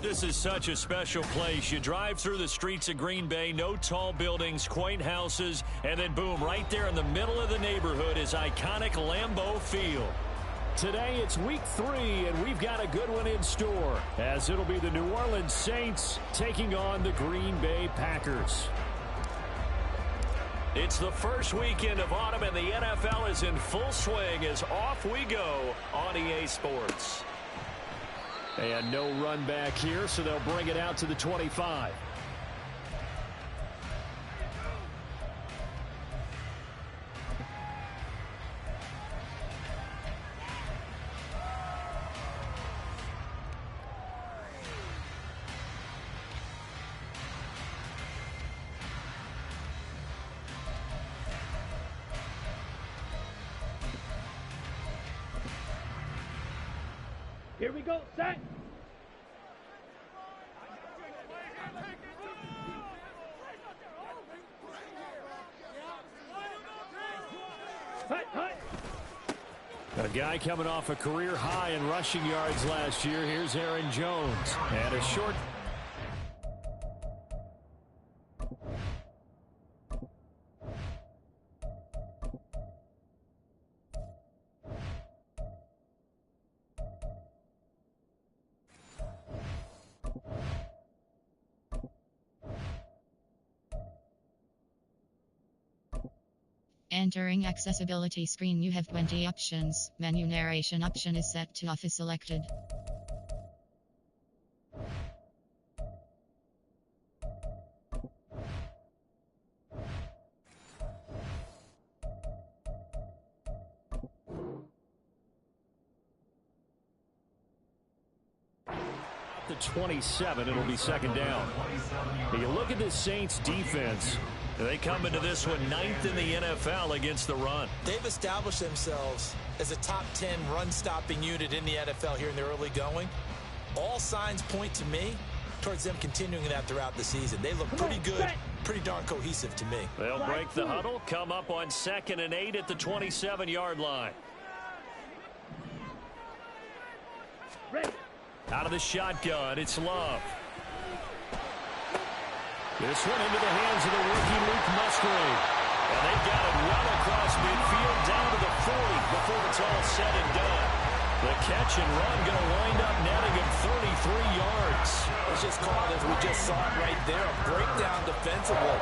This is such a special place. You drive through the streets of Green Bay, no tall buildings, quaint houses, and then boom, right there in the middle of the neighborhood is iconic Lambeau Field. Today it's week 3, and we've got a good one in store, as it'll be the New Orleans Saints taking on the Green Bay Packers. It's the first weekend of autumn, and the NFL is in full swing as off we go on EA Sports. And no run back here, so they'll bring it out to the 25. Here we go, set. A guy coming off a career high in rushing yards last year. Here's Aaron Jones. And a short... Entering accessibility screen, you have 20 options. Menu narration option is set to off is selected. The 27, it'll be second down. You look at the Saints defense. They come into this one 9th in the NFL against the run. They've established themselves as a top 10 run-stopping unit in the NFL here in the early going. All signs point to me towards them continuing that throughout the season. They look pretty good, pretty darn cohesive to me. They'll break the huddle, come up on 2nd and 8 at the 27-yard line. Out of the shotgun, it's Love. This one into the hands of the rookie Luke Musgrave. And they've got it well across midfield down to the 40 before it's all said and done. The catch and run going to wind up netting him 33 yards. It's just called, as we just saw it right there, a breakdown defensively.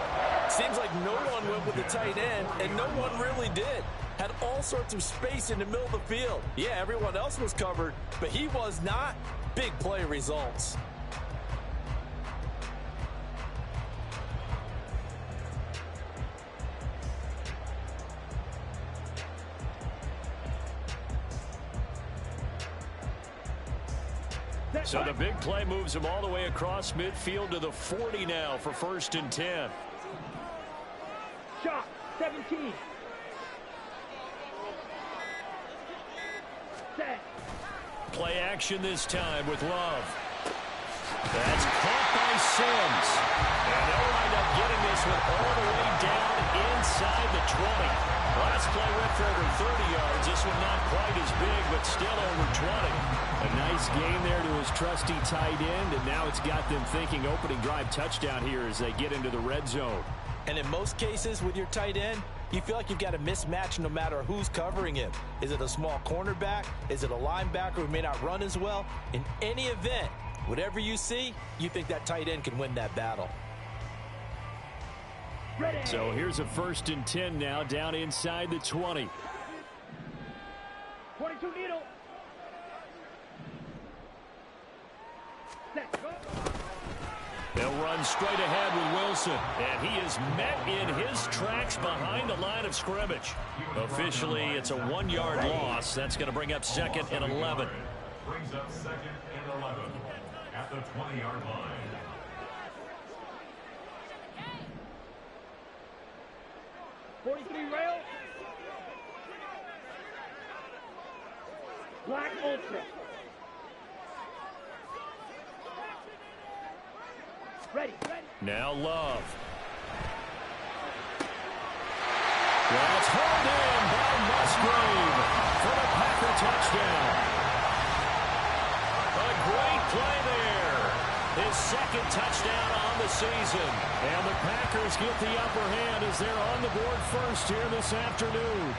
Seems like no one went with the tight end, and no one really did. Had all sorts of space in the middle of the field. Yeah, everyone else was covered, but he was not. Big play results. So the big play moves him all the way across midfield to the 40 now for 1st and 10. Shot, 17. Set. Play action this time with Love. That's caught by Sims. And they'll wind up getting this one all the way down inside the 20. Last play went for over 30 yards. This one not quite as big, but still over 20. A nice gain there to his trusty tight end, and now it's got them thinking opening drive touchdown here as they get into the red zone. And in most cases with your tight end, you feel like you've got a mismatch no matter who's covering him. Is it a small cornerback? Is it a linebacker who may not run as well? In any event, whatever you see, you think that tight end can win that battle. Ready. So here's a 1st and 10 now, down inside the 20. 22 needle. Set, go. They'll run straight ahead with Wilson, and he is met in his tracks behind the line of scrimmage. Officially, it's a 1-yard loss. That's going to bring up 2nd and 11. Brings up 2nd and 11 at the 20-yard line. Rail. Black Ultra. Ready. Now Love. That's hauled in by Musgrave for the Packer touchdown. A great play there. His second touchdown on the season. And the Packers get the upper hand as they're on the board first here this afternoon.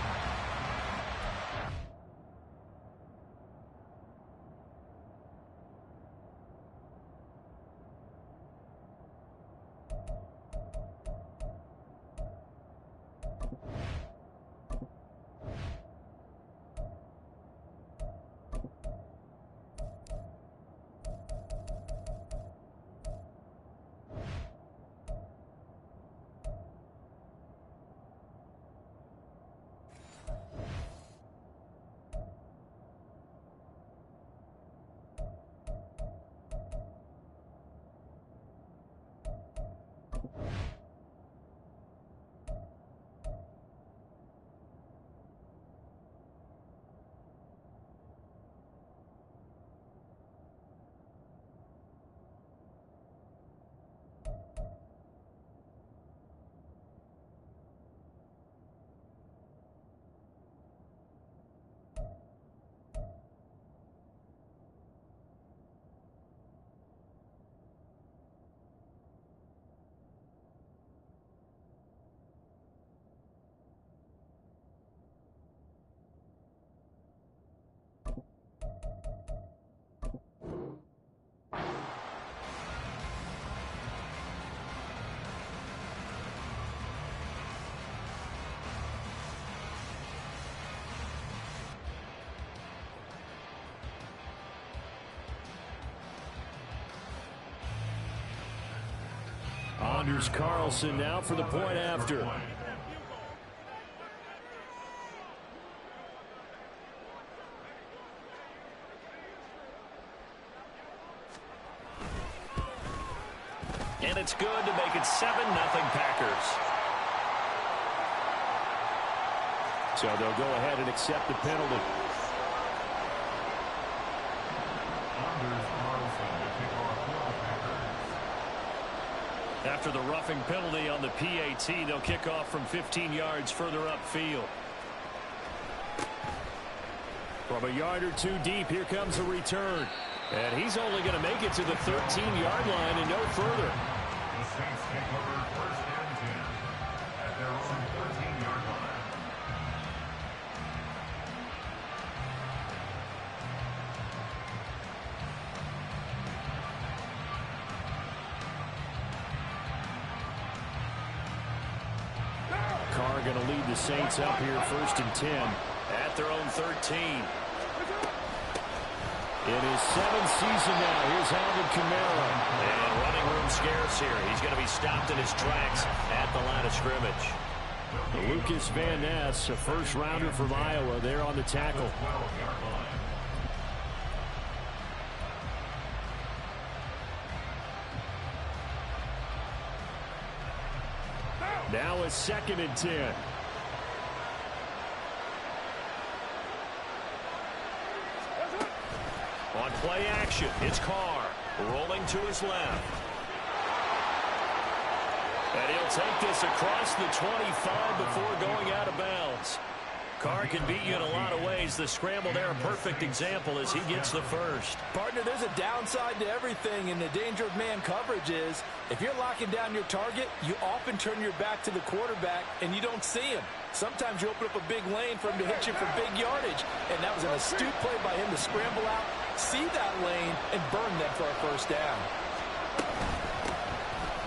Anders Carlson now for the point after. And it's good to make it 7-0 Packers. So they'll go ahead and accept the penalty. After the roughing penalty on the PAT, they'll kick off from 15 yards further upfield. From a yard or two deep, here comes a return. And he's only going to make it to the 13-yard line and no further. The Saints take over first and 10 at their own 13-yard line. Carr going to lead the Saints up here first and 10 at their own 13. In his 7th season now, here's Alvin Kamara. And running room scarce here. He's going to be stopped in his tracks at the line of scrimmage. Lucas Van Ness, a first-rounder from Iowa, there on the tackle. Now it's 2nd and 10. On play action, it's Carr rolling to his left. And he'll take this across the 25 before going out of bounds. Carr can beat you in a lot of ways. The scramble there, a perfect example as he gets the first. Partner, there's a downside to everything, and the danger of man coverage is if you're locking down your target, you often turn your back to the quarterback and you don't see him. Sometimes you open up a big lane for him to hit you for big yardage, and that was an astute play by him to scramble out, see that lane, and burn them for a first down.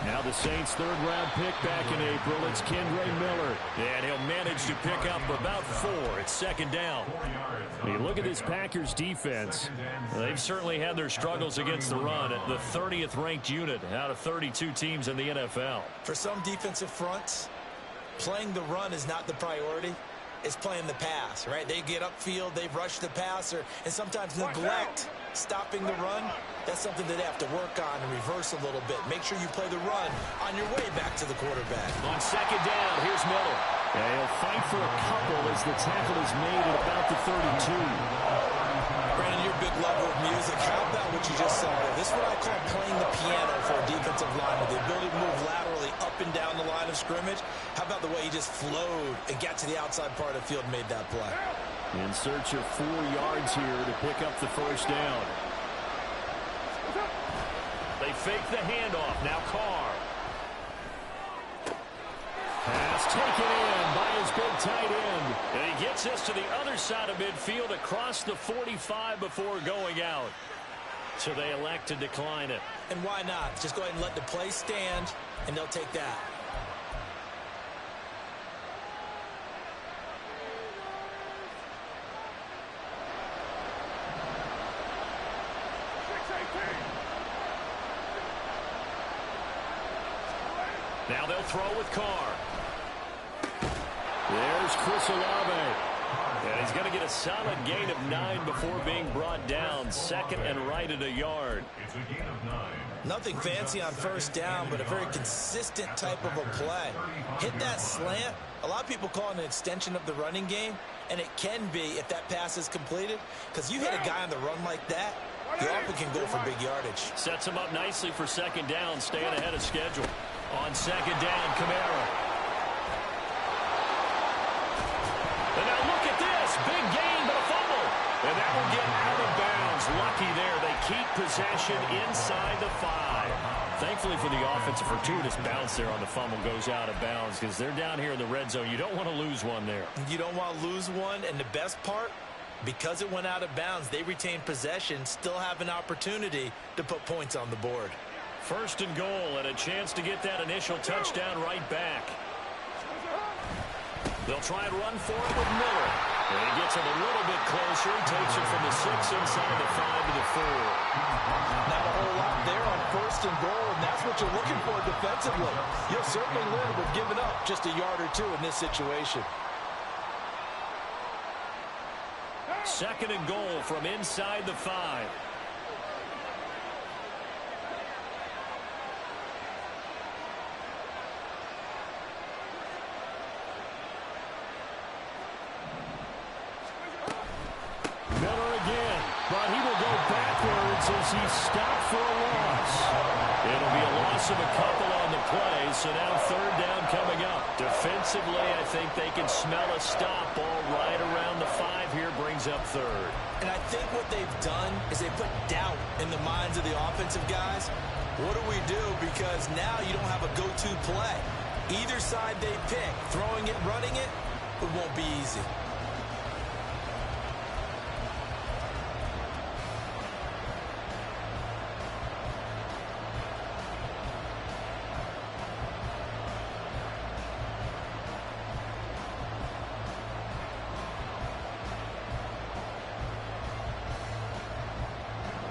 Now the Saints' 3rd-round pick back in April. It's Kendre Miller. And he'll manage to pick up about 4. It's 2nd down. You look at this Packers defense. They've certainly had their struggles against the run. The 30th ranked unit out of 32 teams in the NFL. For some defensive fronts, playing the run is not the priority. It's playing the pass, right? They get upfield, they rush the passer, and sometimes neglect stopping the run. That's something that they have to work on and reverse a little bit. Make sure you play the run on your way back to the quarterback. On 2nd down, here's Miller. And he'll fight for a couple as the tackle is made at about the 32. Brandon, you're a big lover of music. How about what you just saw there? This is what I call playing the piano for a defensive lineman. The ability to move laterally up and down the line of scrimmage. How about the way he just flowed and got to the outside part of the field and made that play? In search of 4 yards here to pick up the first down. They fake the handoff. Now Carr. Pass taken in by his big tight end. And he gets this to the other side of midfield across the 45 before going out. So they elect to decline it. And why not? Just go ahead and let the play stand, and they'll take that. Now they'll throw with Carr. There's Chris Olave. And he's going to get a solid gain of 9 before being brought down. Second and right at a yard. It's a gain of 9. Nothing fancy on first down, but a very consistent type of a play. Hit that slant. A lot of people call it an extension of the running game, and it can be if that pass is completed, because you hit a guy on the run like that, you often can go for big yardage. Sets him up nicely for second down, staying ahead of schedule. On second down, Kamara. And now look at this. Big gain, but a fumble. And that will get out of bounds. Lucky there. They keep possession inside the 5. Thankfully for the offense, a fortuitous bounce there on the fumble goes out of bounds because they're down here in the red zone. You don't want to lose one there. You don't want to lose one, and the best part, because it went out of bounds, they retain possession, still have an opportunity to put points on the board. First and goal, and a chance to get that initial touchdown right back. They'll try and run for it with Miller. And he gets it a little bit closer. He takes it from the 6 inside the 5 to the 4. Not a whole lot there on first and goal, and that's what you're looking for defensively. You'll certainly live with giving up just a yard or two in this situation. Second and goal from inside the 5. Miller again, but he will go backwards as he's stopped for a loss. It'll be a loss of a couple on the play, so now third down coming up. Defensively, I think they can smell a stop. Ball right around the 5 here brings up third. And I think what they've done is they put doubt in the minds of the offensive guys. What do we do? Because now you don't have a go-to play. Either side they pick, throwing it, running it, it won't be easy.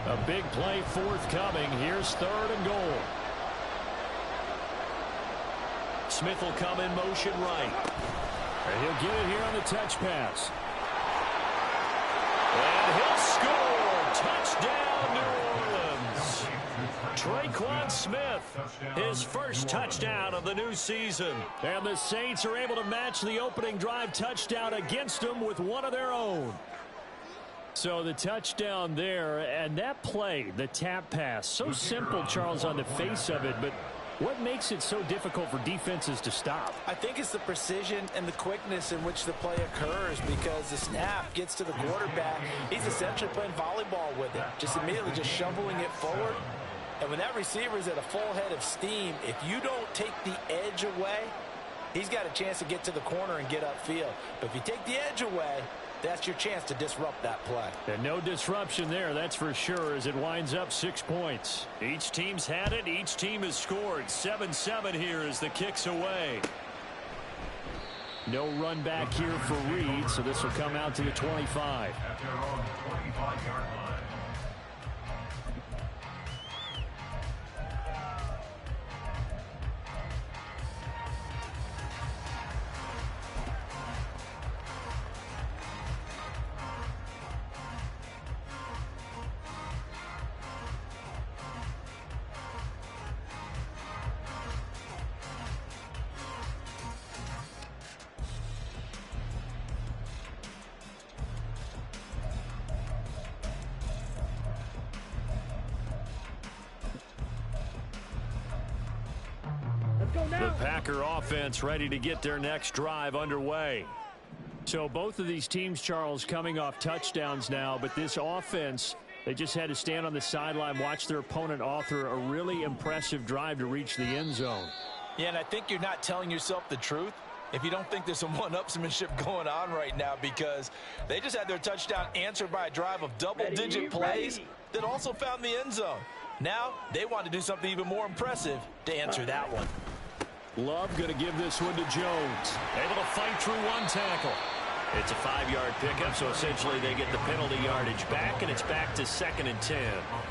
A big play forthcoming. Here's third and goal. Smith will come in motion right. And he'll get it here on the touch pass. And he'll score. Touchdown, New Orleans. Traquan Smith, his first touchdown of the new season. And the Saints are able to match the opening drive touchdown against them with one of their own. So the touchdown there, and that play, the tap pass, so simple, Charles, on the face of it, but what makes it so difficult for defenses to stop? I think it's the precision and the quickness in which the play occurs, because the snap gets to the quarterback. He's essentially playing volleyball with it, just immediately just shoveling it forward. And when that receiver's at a full head of steam, if you don't take the edge away, he's got a chance to get to the corner and get upfield. But if you take the edge away, that's your chance to disrupt that play. And no disruption there, that's for sure, as it winds up 6 points. Each team's had it. Each team has scored. 7-7 here as the kick's away. No run back here for Reed, so this will come out to the 25. At their own 25-yard line. The Packer offense ready to get their next drive underway. So both of these teams, Charles, coming off touchdowns now, but this offense They just had to stand on the sideline, watch their opponent author a really impressive drive to reach the end zone. Yeah, and I think you're not telling yourself the truth if you don't think there's some one-upsmanship going on right now, because they just had their touchdown answered by a drive of double-digit plays that also found the end zone. Now they want to do something even more impressive to answer that one. Love going to give this one to Jones. Able to fight through one tackle. It's a 5-yard pickup, so essentially they get the penalty yardage back, and it's back to 2nd and 10.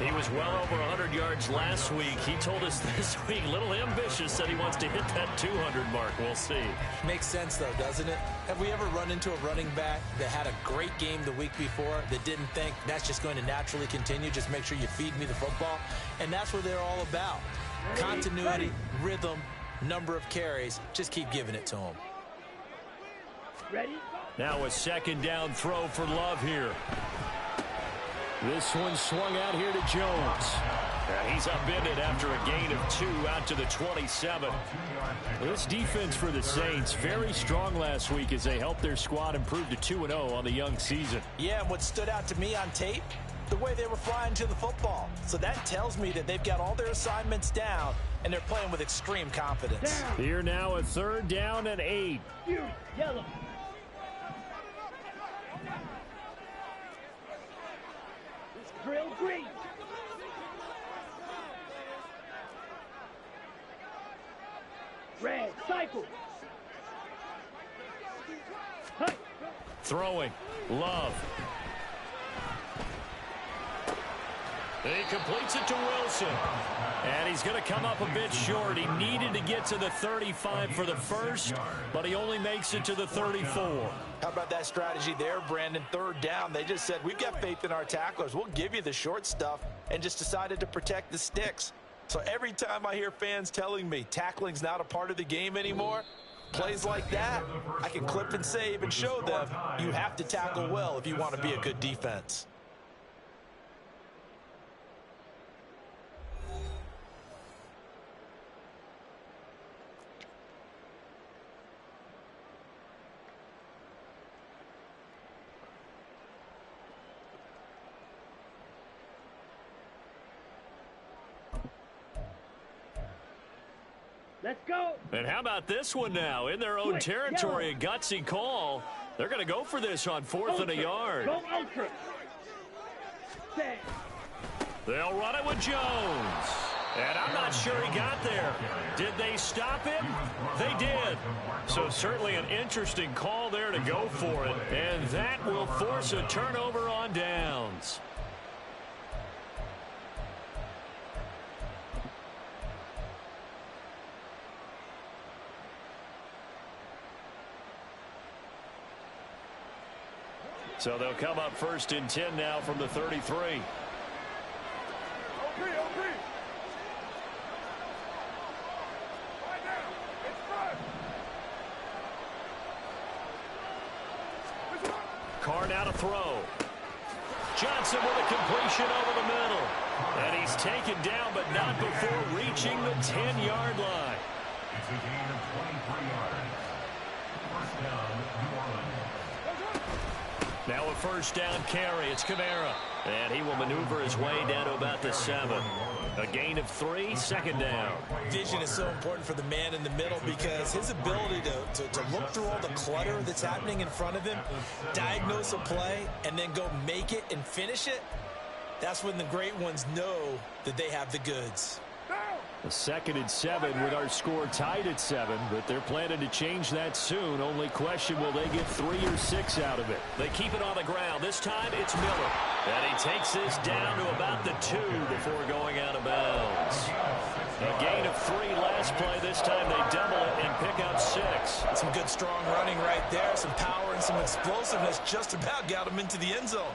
He was well over 100 yards last week. He told us this week, a little ambitious, said he wants to hit that 200 mark. We'll see. Makes sense, though, doesn't it? Have we ever run into a running back that had a great game the week before that didn't think that's just going to naturally continue? Just make sure you feed me the football. And that's what they're all about. Continuity, rhythm, number of carries. Just keep giving it to them. Ready? Now a 2nd down throw for Love here. This one swung out here to Jones. And he's upended after a gain of 2 out to the 27. This defense for the Saints, very strong last week as they helped their squad improve to 2-0 on the young season. Yeah, and what stood out to me on tape, the way they were flying to the football. So that tells me that they've got all their assignments down, and they're playing with extreme confidence. Here now a 3rd down and 8. Yellow. Drill green. Red, cycle. Hey. Throwing. Love. He completes it to Wilson. And he's going to come up a bit short. He needed to get to the 35 for the first, but he only makes it to the 34. How about that strategy there, Brandon? 3rd down. They just said, we've got faith in our tacklers. We'll give you the short stuff, and just decided to protect the sticks. So every time I hear fans telling me tackling's not a part of the game anymore, plays like that, I can clip and save and show them you have to tackle well if you want to be a good defense. Let's go. And how about this one now? In their own territory, a gutsy call. They're going to go for this on 4th and a yard. Go ultra. Set. They'll run it with Jones. And I'm not sure he got there. Did they stop him? They did. So certainly an interesting call there to go for it. And that will force a turnover on downs. So they'll come up 1st and 10 now from the 33. Carr now to throw. Johnson with a completion over the middle. And he's taken down, but not before reaching the 10-yard line. It's a gain of 23 yards. 1st down, New Orleans. Now a 1st down carry. It's Kamara. And he will maneuver his way down to about the 7. A gain of 3, 2nd down. Vision is so important for the man in the middle because his ability to look through all the clutter that's happening in front of him, diagnose a play, and then go make it and finish it, that's when the great ones know that they have the goods. A 2nd and 7 with our score tied at 7, but they're planning to change that soon. Only question, will they get 3 or 6 out of it? They keep it on the ground. This time it's Miller. And he takes this down to about the 2 before going out of bounds. A gain of 3 last play. This time they double it and pick up 6. Some good strong running right there. Some power and some explosiveness just about got him into the end zone.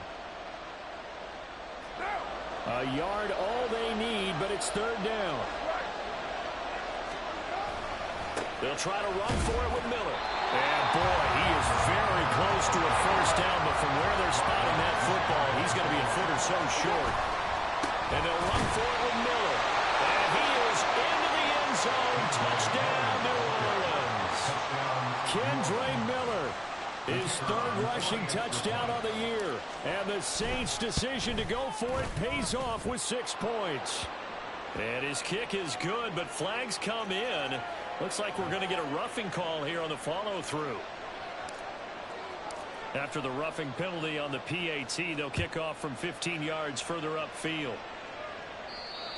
A yard all they need, but it's 3rd down. They'll try to run for it with Miller. And boy, he is very close to a 1st down, but from where they're spotting that football, he's going to be a foot or so short. And they'll run for it with Miller. And he is into the end zone. Touchdown, New Orleans. Kendre Miller His third rushing touchdown on the year. And the Saints' decision to go for it pays off with 6 points. And his kick is good, but flags come in. Looks like we're going to get a roughing call here on the follow-through. After the roughing penalty on the PAT, they'll kick off from 15 yards further upfield.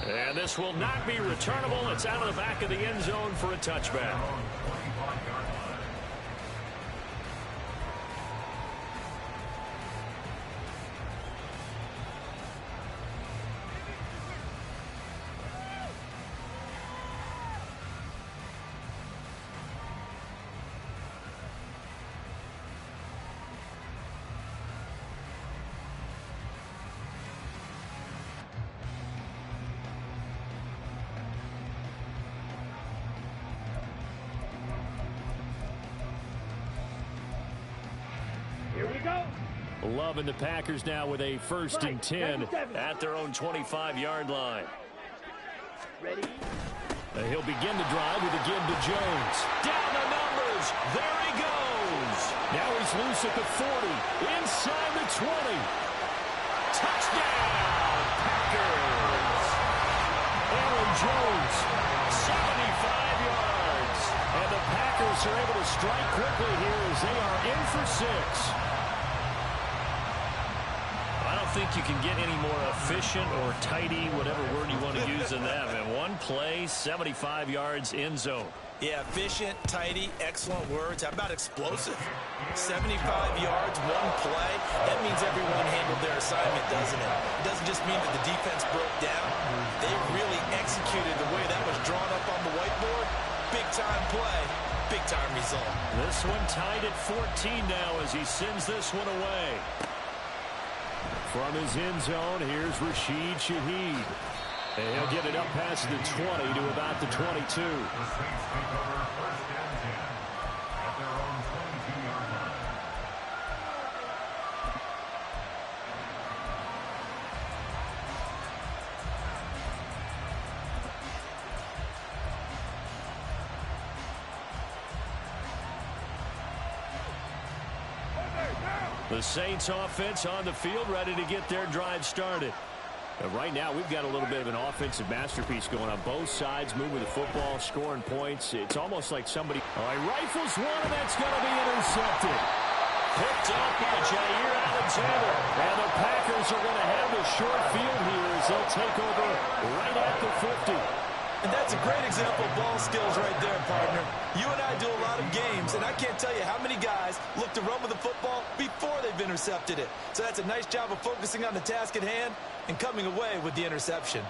And this will not be returnable. It's out of the back of the end zone for a touchback. Here we go. Love and the Packers now with a 1st and 10 at their own 25-yard line. Ready? He'll begin the drive with a give to Jones. Down the numbers. There he goes. Now he's loose at the 40. Inside the 20. Touchdown, Packers. Aaron Jones, 75 yards. And the Packers are able to strike quickly here as they are in for 6. I don't think you can get any more efficient or tidy, whatever word you want to use in that. And one play, 75 yards in zone. Yeah, efficient, tidy, excellent words. How about explosive? 75 yards, one play. That means everyone handled their assignment, doesn't it? It doesn't just mean that the defense broke down. They really executed the way that was drawn up on the whiteboard. Big-time play, big-time result. This one tied at 14 now as he sends this one away. From his end zone, here's Rashid Shaheed. And he'll get it up past the 20 to about the 22. The Saints take over 1st and 10 at their own 22-yard line. The Saints offense on the field, ready to get their drive started. And right now, we've got a little bit of an offensive masterpiece going on both sides, moving the football, scoring points. It's almost like somebody... All right, rifles one, and that's going to be intercepted. Picked up by Jair Alexander. And the Packers are going to have the short field here as they'll take over right at the 50. And that's a great example of ball skills right there, partner. You and I do a lot of games, and I can't tell you how many guys look to run with the football before they've intercepted it. So that's a nice job of focusing on the task at hand and coming away with the interception.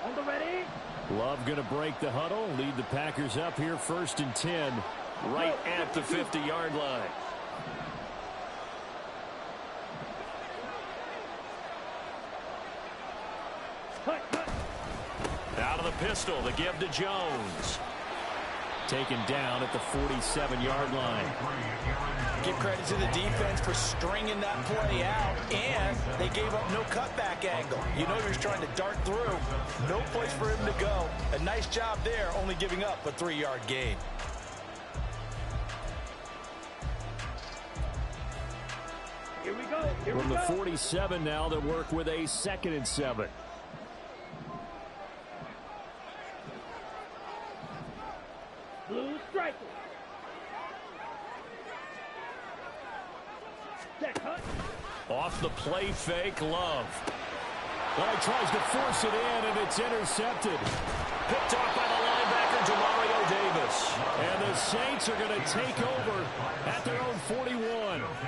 On the ready? Love going to break the huddle, lead the Packers up here 1st and 10, right at the 50-yard line. Out of the pistol, the give to Jones. Taken down at the 47-yard line. Give credit to the defense for stringing that play out, and they gave up no cutback angle. You know he was trying to dart through. No place for him to go. A nice job there, only giving up a 3-yard gain. Here we go. Here From we the go. 47 now, they work with a 2nd and 7. Blue striker. Set cut. Off the play fake, Love. Well, he tries to force it in, and it's intercepted. Picked off by the linebacker, Demario Davis. And the Saints are going to take over at their own 41.